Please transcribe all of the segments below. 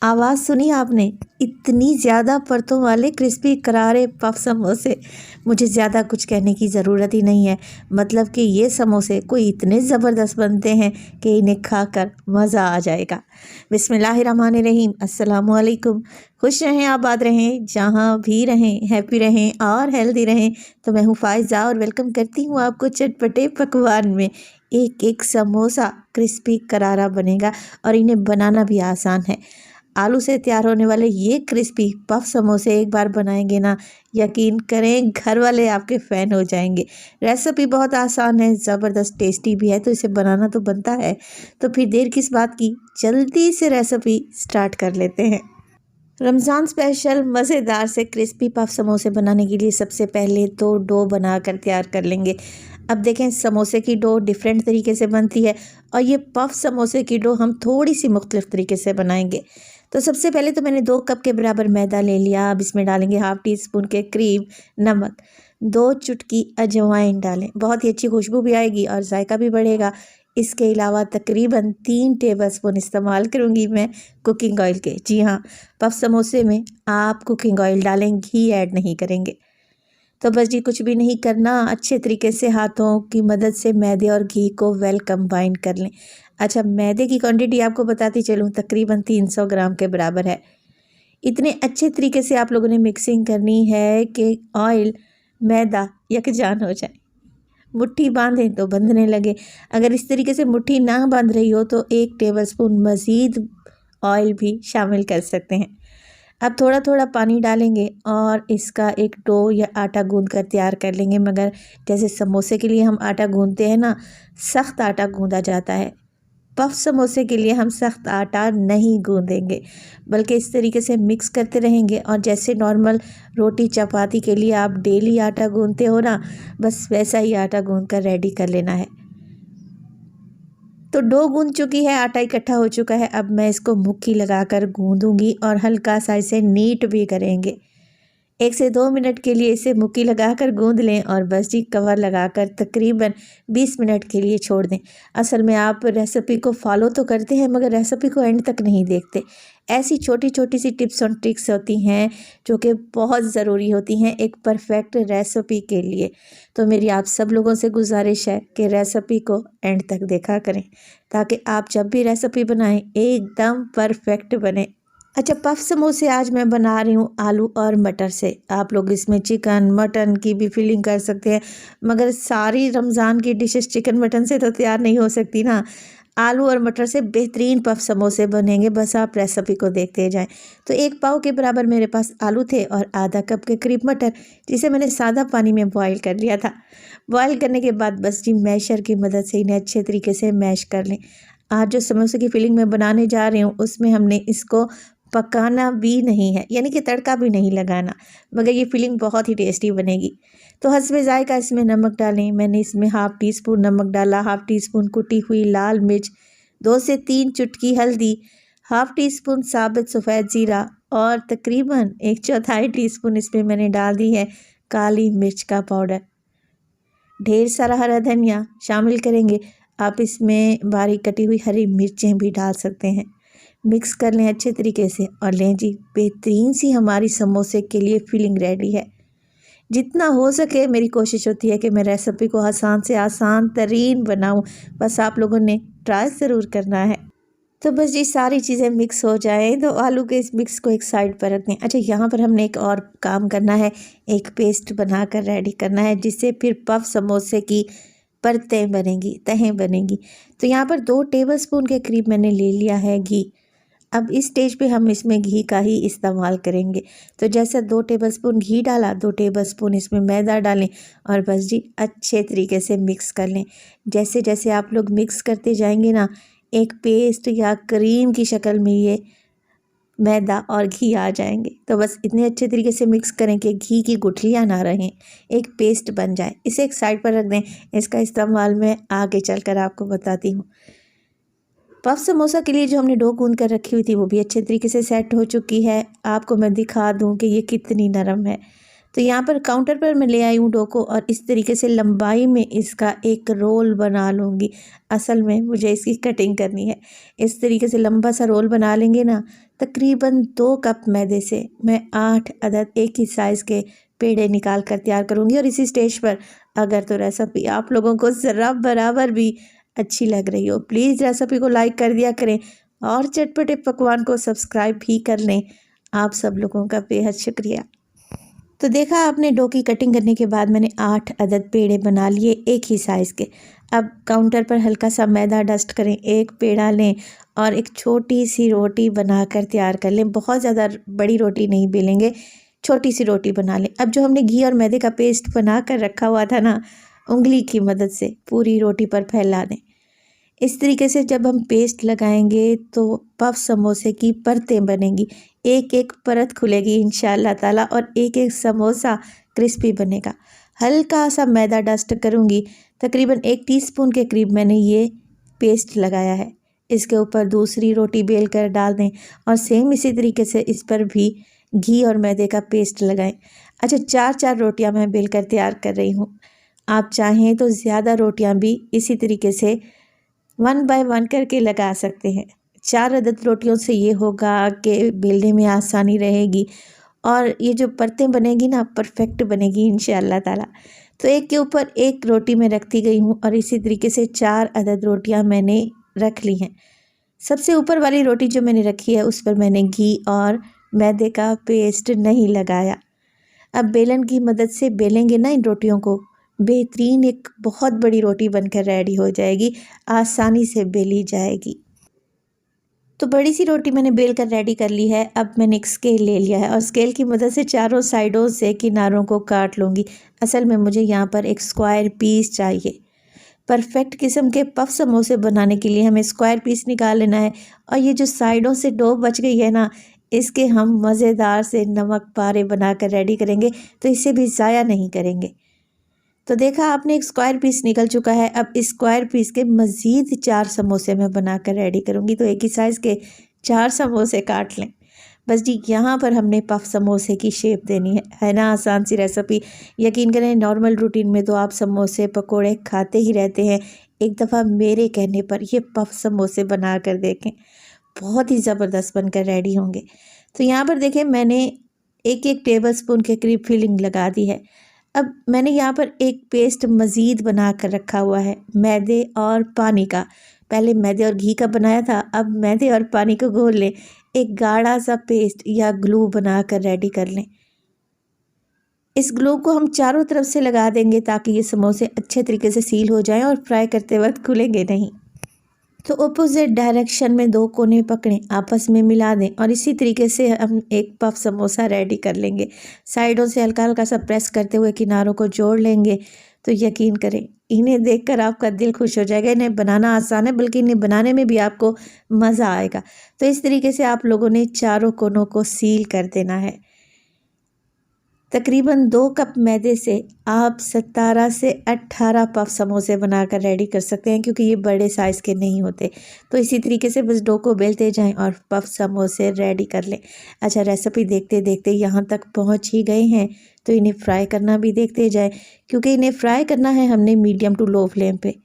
आवाज़ सुनी आपने? इतनी ज़्यादा परतों वाले क्रिस्पी करारे पफ समोसे। मुझे ज़्यादा कुछ कहने की ज़रूरत ही नहीं है। मतलब कि ये समोसे कोई इतने ज़बरदस्त बनते हैं कि इन्हें खाकर मज़ा आ जाएगा। बिस्मिल्लाहिर्रहमानिर्रहीम, अस्सलामुअलैकुम। खुश रहें, आबाद रहें, जहाँ भी रहें, हैप्पी रहें और हेल्दी रहें। तो मैं हूँ फ़ायज़ा और वेलकम करती हूँ आपको चटपटे पकवान में। एक एक समोसा क्रिस्पी करारा बनेगा और इन्हें बनाना भी आसान है। आलू से तैयार होने वाले ये क्रिस्पी पफ समोसे एक बार बनाएंगे ना, यकीन करें घर वाले आपके फ़ैन हो जाएंगे। रेसिपी बहुत आसान है, ज़बरदस्त टेस्टी भी है, तो इसे बनाना तो बनता है। तो फिर देर किस बात की, जल्दी से रेसिपी स्टार्ट कर लेते हैं। रमज़ान स्पेशल मज़ेदार से क्रिस्पी पफ समोसे बनाने के लिए सबसे पहले तो डो बनाकर तैयार कर लेंगे। अब देखें, समोसे की डो डिफरेंट तरीके से बनती है और ये पफ समोसे की डो हम थोड़ी सी मुख्तलिफ तरीके से बनाएंगे। तो सबसे पहले तो मैंने 2 कप के बराबर मैदा ले लिया। अब इसमें डालेंगे हाफ़ टी स्पून के करीब नमक, 2 चुटकी अजवाइन डालें, बहुत ही अच्छी खुशबू भी आएगी और जायका भी बढ़ेगा। इसके अलावा तकरीबन 3 टेबलस्पून इस्तेमाल करूँगी मैं कुकिंग ऑयल के। जी हाँ, पफ समोसे में आप कुकिंग ऑयल डालें, घी ऐड नहीं करेंगे। तो बस जी, कुछ भी नहीं करना, अच्छे तरीके से हाथों की मदद से मैदे और घी को वेल कंबाइन कर लें। अच्छा, मैदे की क्वांटिटी आपको बताती चलूँ, तकरीबन 300 ग्राम के बराबर है। इतने अच्छे तरीके से आप लोगों ने मिक्सिंग करनी है कि ऑयल मैदा यकजान हो जाए। मुट्ठी बांधें तो बंधने लगे। अगर इस तरीके से मुट्ठी ना बांध रही हो तो 1 टेबलस्पून मज़ीद ऑयल भी शामिल कर सकते हैं। अब थोड़ा थोड़ा पानी डालेंगे और इसका एक डो या आटा गूंद कर तैयार कर लेंगे। मगर जैसे समोसे के लिए हम आटा गूंदते हैं ना, सख्त आटा गूंदा जाता है। पफ समोसे के लिए हम सख्त आटा नहीं गूंदेंगे, बल्कि इस तरीके से मिक्स करते रहेंगे। और जैसे नॉर्मल रोटी चपाती के लिए आप डेली आटा गूंदते हो ना, बस वैसा ही आटा गूंद कर रेडी कर लेना है। तो डो गूंद चुकी है, आटा इकट्ठा हो चुका है। अब मैं इसको मुट्ठी लगाकर गूंदूंगी और हल्का सा इसे नीट भी करेंगे। 1 से 2 मिनट के लिए इसे मुक्की लगाकर गूंद लें और बस जी, कवर लगाकर तकरीबन 20 मिनट के लिए छोड़ दें। असल में आप रेसिपी को फॉलो तो करते हैं मगर रेसिपी को एंड तक नहीं देखते। ऐसी छोटी छोटी सी टिप्स और ट्रिक्स होती हैं जो कि बहुत ज़रूरी होती हैं एक परफेक्ट रेसिपी के लिए। तो मेरी आप सब लोगों से गुजारिश है कि रेसिपी को एंड तक देखा करें, ताकि आप जब भी रेसिपी बनाएं एकदम परफेक्ट बने। अच्छा, पफ समोसे आज मैं बना रही हूँ आलू और मटर से। आप लोग इसमें चिकन मटन की भी फिलिंग कर सकते हैं, मगर सारी रमज़ान की डिशेस चिकन मटन से तो तैयार नहीं हो सकती ना। आलू और मटर से बेहतरीन पफ समोसे बनेंगे, बस आप रेसिपी को देखते जाएं। तो 1 पाव के बराबर मेरे पास आलू थे और आधा कप के करीब मटर, जिसे मैंने सादा पानी में बॉईल कर लिया था। बॉईल करने के बाद बस जी, मैशर की मदद से इन्हें अच्छे तरीके से मैश कर लें। आज जो समोसे की फिलिंग मैं बनाने जा रही हूँ उसमें हमने इसको पकाना भी नहीं है, यानी कि तड़का भी नहीं लगाना, मगर ये फिलिंग बहुत ही टेस्टी बनेगी। तो हस्बे ज़ायका इसमें नमक डालें। मैंने इसमें हाफ़ टी स्पून नमक डाला, हाफ़ टी स्पून कुटी हुई लाल मिर्च, 2 से 3 चुटकी हल्दी, हाफ़ टी स्पून साबित सफ़ेद ज़ीरा और तकरीबन 1/4 टीस्पून इसमें मैंने डाल दी है काली मिर्च का पाउडर। ढेर सारा हरा धनिया शामिल करेंगे। आप इसमें बारीक कटी हुई हरी मिर्चें भी डाल सकते हैं। मिक्स कर लें अच्छे तरीके से और लें जी, बेहतरीन सी हमारी समोसे के लिए फिलिंग रेडी है। जितना हो सके मेरी कोशिश होती है कि मैं रेसिपी को आसान से आसान तरीन बनाऊं, बस आप लोगों ने ट्राई ज़रूर करना है। तो बस जी, सारी चीज़ें मिक्स हो जाए तो आलू के इस मिक्स को एक साइड पर रख दें। अच्छा, यहाँ पर हमने एक और काम करना है, एक पेस्ट बनाकर रेडी करना है, जिससे फिर पफ समोसे की परतें बनेंगी, तहें बनेंगी। तो यहाँ पर 2 टेबलस्पून के करीब मैंने ले लिया है घी। अब इस स्टेज पे हम इसमें घी का ही इस्तेमाल करेंगे। तो जैसे 2 टेबलस्पून घी डाला, 2 टेबलस्पून इसमें मैदा डालें और बस जी, अच्छे तरीके से मिक्स कर लें। जैसे जैसे आप लोग मिक्स करते जाएंगे ना, एक पेस्ट या क्रीम की शक्ल में ये मैदा और घी आ जाएंगे। तो बस इतने अच्छे तरीके से मिक्स करें कि घी की गुठलियाँ ना रहें, एक पेस्ट बन जाए। इसे एक साइड पर रख दें। इसका इस्तेमाल मैं आगे चलकर आपको बताती हूँ। पफ समोसा के लिए जो हमने डो गूंद कर रखी हुई थी वो भी अच्छे तरीके से सेट हो चुकी है। आपको मैं दिखा दूं कि ये कितनी नरम है। तो यहाँ पर काउंटर पर मैं ले आई हूँ डो को और इस तरीके से लंबाई में इसका एक रोल बना लूँगी। असल में मुझे इसकी कटिंग करनी है। इस तरीके से लंबा सा रोल बना लेंगे ना, तकरीबन 2 कप मैदे से मैं 8 अदद एक ही साइज़ के पेड़े निकाल कर तैयार करूँगी। और इसी स्टेज पर अगर तो रेसिपी आप लोगों को ज़रा बराबर भी अच्छी लग रही हो, प्लीज़ रेसिपी को लाइक कर दिया करें और चटपटे पकवान को सब्सक्राइब भी कर लें। आप सब लोगों का बेहद शुक्रिया। तो देखा आपने, डो की कटिंग करने के बाद मैंने 8 अदद पेड़े बना लिए एक ही साइज़ के। अब काउंटर पर हल्का सा मैदा डस्ट करें, एक पेड़ा लें और एक छोटी सी रोटी बनाकर तैयार कर लें। बहुत ज़्यादा बड़ी रोटी नहीं बेलेंगे, छोटी सी रोटी बना लें। अब जो हमने घी और मैदे का पेस्ट बना कर रखा हुआ था ना, उंगली की मदद से पूरी रोटी पर फैला दें। इस तरीके से जब हम पेस्ट लगाएंगे तो पफ समोसे की परतें बनेंगी, एक एक परत खुलेगी इंशाअल्लाह ताला और एक एक समोसा क्रिस्पी बनेगा। हल्का सा मैदा डस्ट करूँगी, तकरीबन 1 टीस्पून के करीब मैंने ये पेस्ट लगाया है। इसके ऊपर दूसरी रोटी बेल कर डाल दें और सेम इसी तरीके से इस पर भी घी और मैदे का पेस्ट लगाएं। अच्छा, 4-4 रोटियां मैं बेल कर तैयार कर रही हूँ। आप चाहें तो ज़्यादा रोटियां भी इसी तरीके से 1 बाय 1 करके लगा सकते हैं। 4 अदद रोटियों से ये होगा कि बेलने में आसानी रहेगी और ये जो परतें बनेगी ना, परफेक्ट बनेगी इंशाअल्लाह ताला। तो एक के ऊपर एक रोटी मैं रखती गई हूँ और इसी तरीके से 4 अदद रोटियां मैंने रख ली हैं। सबसे ऊपर वाली रोटी जो मैंने रखी है उस पर मैंने घी और मैदे का पेस्ट नहीं लगाया। अब बेलन की मदद से बेलेंगे ना इन रोटियों को, बेहतरीन एक बहुत बड़ी रोटी बनकर रेडी हो जाएगी, आसानी से बेली जाएगी। तो बड़ी सी रोटी मैंने बेल कर रेडी कर ली है। अब मैंने एक स्केल ले लिया है और स्केल की मदद से चारों साइडों से किनारों को काट लूँगी। असल में मुझे यहाँ पर एक स्क्वायर पीस चाहिए। परफेक्ट किस्म के पफ समोसे बनाने के लिए हमें स्क्वायर पीस निकाल लेना है। और ये जो साइडों से डो बच गई है ना, इसके हम मज़ेदार से नमक पारे बनाकर रेडी करेंगे, तो इसे भी ज़ाया नहीं करेंगे। तो देखा आपने, एक स्क्वायर पीस निकल चुका है। अब इस स्क्वायर पीस के मज़ीद 4 समोसे मैं बनाकर रेडी करूँगी। तो एक ही साइज़ के 4 समोसे काट लें। बस जी, यहाँ पर हमने पफ समोसे की शेप देनी है ना, आसान सी रेसिपी। यकीन करें, नॉर्मल रूटीन में तो आप समोसे पकोड़े खाते ही रहते हैं, एक दफ़ा मेरे कहने पर ये पफ समोसे बना कर देखें, बहुत ही ज़बरदस्त बनकर रेडी होंगे। तो यहाँ पर देखें, मैंने 1-1 टेबलस्पून के करीब फिलिंग लगा दी है। अब मैंने यहाँ पर एक पेस्ट मज़ीद बना कर रखा हुआ है मैदे और पानी का। पहले मैदे और घी का बनाया था, अब मैदे और पानी को घोल लें, एक गाढ़ा सा पेस्ट या ग्लू बना कर रेडी कर लें। इस ग्लू को हम चारों तरफ से लगा देंगे ताकि ये समोसे अच्छे तरीके से सील हो जाएं और फ्राई करते वक्त खुलेंगे नहीं। तो अपोजिट डायरेक्शन में 2 कोने पकड़ें, आपस में मिला दें और इसी तरीके से हम एक पफ समोसा रेडी कर लेंगे। साइडों से हल्का हल्का सा प्रेस करते हुए किनारों को जोड़ लेंगे। तो यकीन करें, इन्हें देखकर आपका दिल खुश हो जाएगा। इन्हें बनाना आसान है, बल्कि इन्हें बनाने में भी आपको मज़ा आएगा। तो इस तरीके से आप लोगों ने चारों कोनों को सील कर देना है। तकरीबन 2 कप मैदे से आप 17 से 18 पफ समोसे बनाकर रेडी कर सकते हैं, क्योंकि ये बड़े साइज़ के नहीं होते। तो इसी तरीके से बस डो को बेलते जाएं और पफ समोसे रेडी कर लें। अच्छा, रेसिपी देखते देखते यहाँ तक पहुँच ही गए हैं, तो इन्हें फ्राई करना भी देखते जाएं, क्योंकि इन्हें फ्राई करना है हमने मीडियम टू लो फ्लेम पे।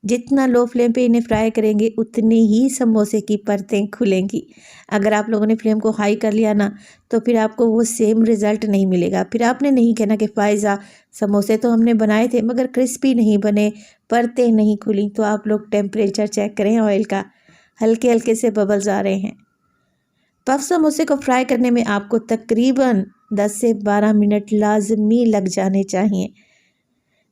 जितना लो फ्लेम पे इन्हें फ्राई करेंगे उतनी ही समोसे की परतें खुलेंगी। अगर आप लोगों ने फ्लेम को हाई कर लिया ना, तो फिर आपको वो सेम रिज़ल्ट नहीं मिलेगा। फिर आपने नहीं कहना कि फ़ायज़ा, समोसे तो हमने बनाए थे मगर क्रिस्पी नहीं बने, परतें नहीं खुली। तो आप लोग टेम्परेचर चेक करें ऑयल का, हल्के हल्के से बबल्स आ रहे हैं। पफ समोसे को फ्राई करने में आपको तकरीबन 10 से 12 मिनट लाजमी लग जाने चाहिए।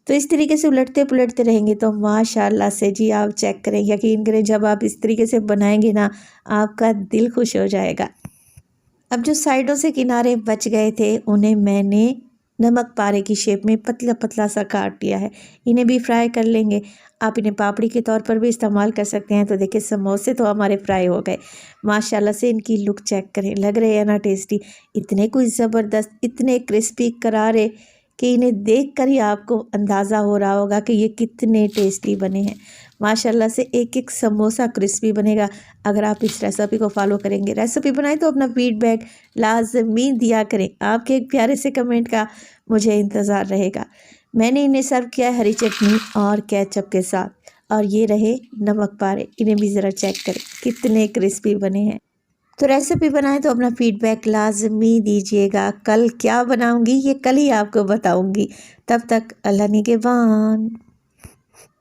तो इस तरीके से उलटते पुलटते रहेंगे तो माशाल्लाह से जी, आप चेक करें, यकीन करें, जब आप इस तरीके से बनाएंगे ना, आपका दिल खुश हो जाएगा। अब जो साइडों से किनारे बच गए थे, उन्हें मैंने नमक पारे की शेप में पतला पतला सा काट दिया है। इन्हें भी फ्राई कर लेंगे। आप इन्हें पापड़ी के तौर पर भी इस्तेमाल कर सकते हैं। तो देखिए, समोसे तो हमारे फ्राई हो गए। माशाल्लाह से इनकी लुक चेक करें, लग रहे हैं ना टेस्टी, इतने कोई ज़बरदस्त, इतने क्रिस्पी करारे कि इन्हें देखकर ही आपको अंदाज़ा हो रहा होगा कि ये कितने टेस्टी बने हैं। माशाल्लाह से एक एक समोसा क्रिस्पी बनेगा अगर आप इस रेसिपी को फॉलो करेंगे। रेसिपी बनाएं तो अपना फीडबैक लाजमी दिया करें। आपके एक प्यारे से कमेंट का मुझे इंतज़ार रहेगा। मैंने इन्हें सर्व किया है हरी चटनी और केचप के साथ, और ये रहे नमक पारे। इन्हें भी ज़रा चेक करें कितने क्रिस्पी बने हैं। तो रेसिपी बनाएं तो अपना फीडबैक लाजमी दीजिएगा। कल क्या बनाऊंगी ये कल ही आपको बताऊंगी। तब तक अल्लाह निगहबान।